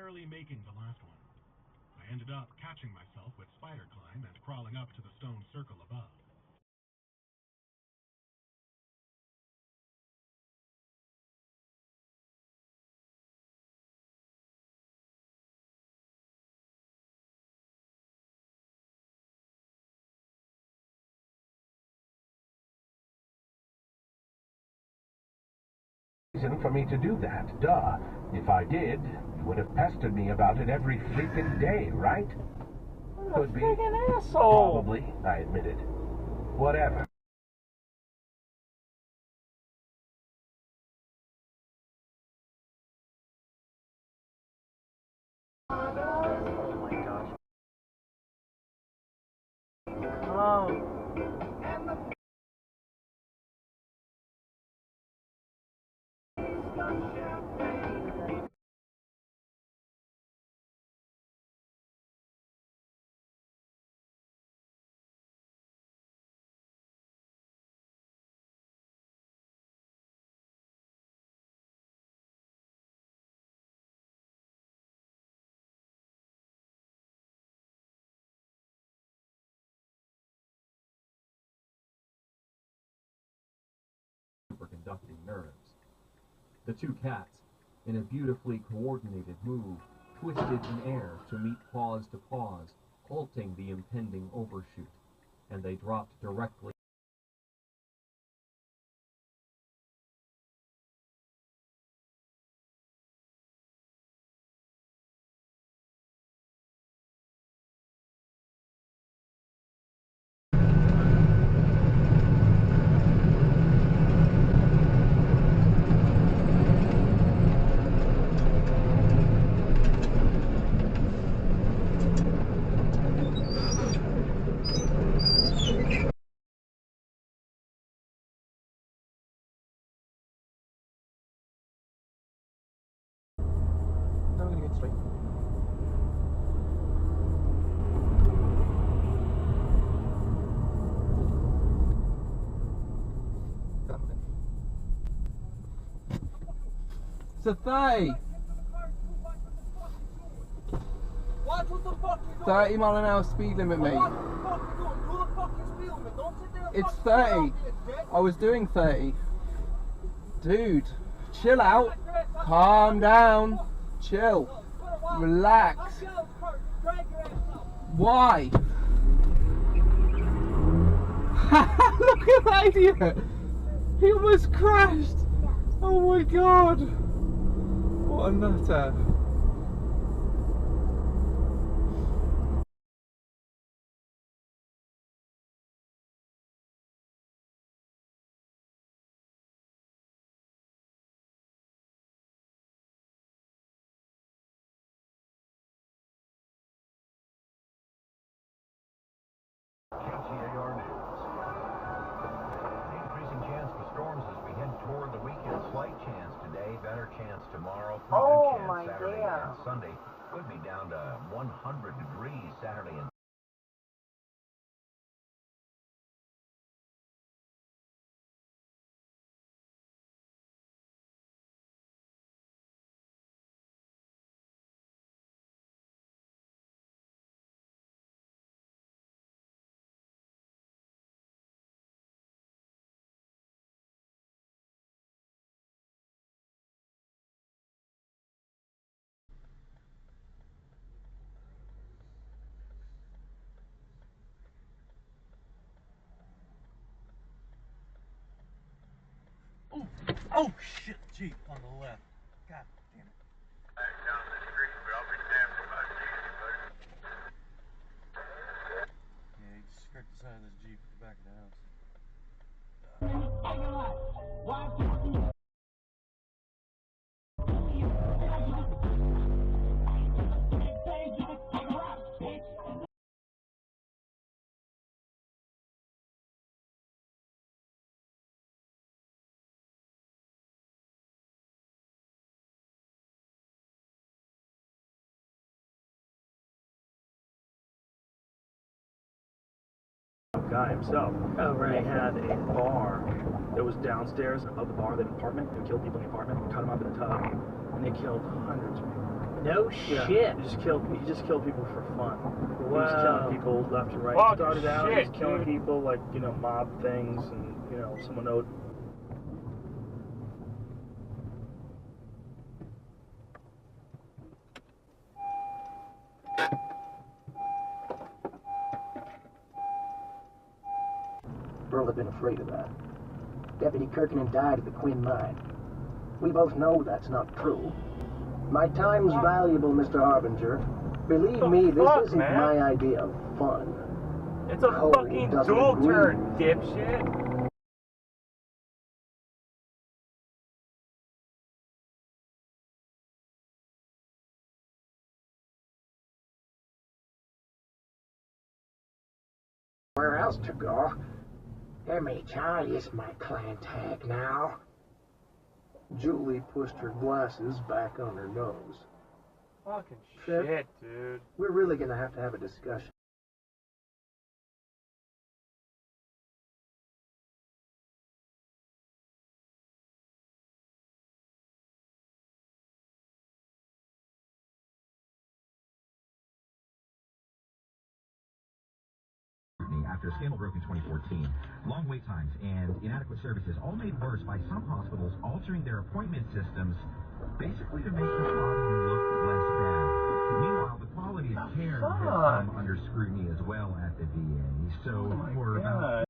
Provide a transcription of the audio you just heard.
barely making the last one. I ended up catching myself with spider climb and crawling up to the stone circle above. Reason for me to do that, duh. If I did, you would have pestered me about it every freaking day, right? Could be. Freaking asshole. Probably, I admitted. Whatever. Oh my gosh. Oh. For conducting nerves. The two cats, in a beautifully coordinated move, twisted in air to meet paws to paws, halting the impending overshoot, and they dropped directly. Now we're gonna get straight. It's a 30. Watch what the fuck you doing? 30 mile an hour speed limit, mate. What the fuck you doing? Do the fucking speed limit. Don't sit there and It's fucking 30. bitch. I was doing 30. Dude, chill out. Calm down. Chill. Relax. Drag your ass out. Why? Look at that idiot. He almost crashed. Oh my god. What a nutter. KTAR News. Increasing chance for storms as we head toward the weekend. Slight chance today, better chance tomorrow. Pretty good chance Saturday and Sunday. Could be down to 100 degrees Saturday and Oh shit, Jeep on the left. God damn it. Back down the street, but I'll be damned if I see anybody. Yeah, he just scraped the side of this Jeep at the back of the house. Guy himself already had a bar that was downstairs of the bar, the apartment, and killed people in the apartment, cut them up in a tub, and they killed hundreds of people. No Yeah, shit. You just kill people for fun. He Wow. was killing people left and right. Fucking Started out, he was shit, killing dude. people like, you know, mob things, and, you know, someone owed. Earl had been afraid of that. Deputy Kirkland died at the Quinn mine. We both know that's not true. My time's valuable, Mr. Harbinger. Believe me, this isn't my idea of fun. It's a Cole fucking doesn't dual agree. turn, dipshit. Where else to go? MHI is my clan tag now. Julie pushed her glasses back on her nose. Fucking Shit. shit, dude. We're really gonna have to have a discussion. After a scandal broke in 2014, long wait times and inadequate services, all made worse by some hospitals altering their appointment systems, basically to make the problem look less bad. Meanwhile, the quality of care has come under scrutiny as well at the VA. So for about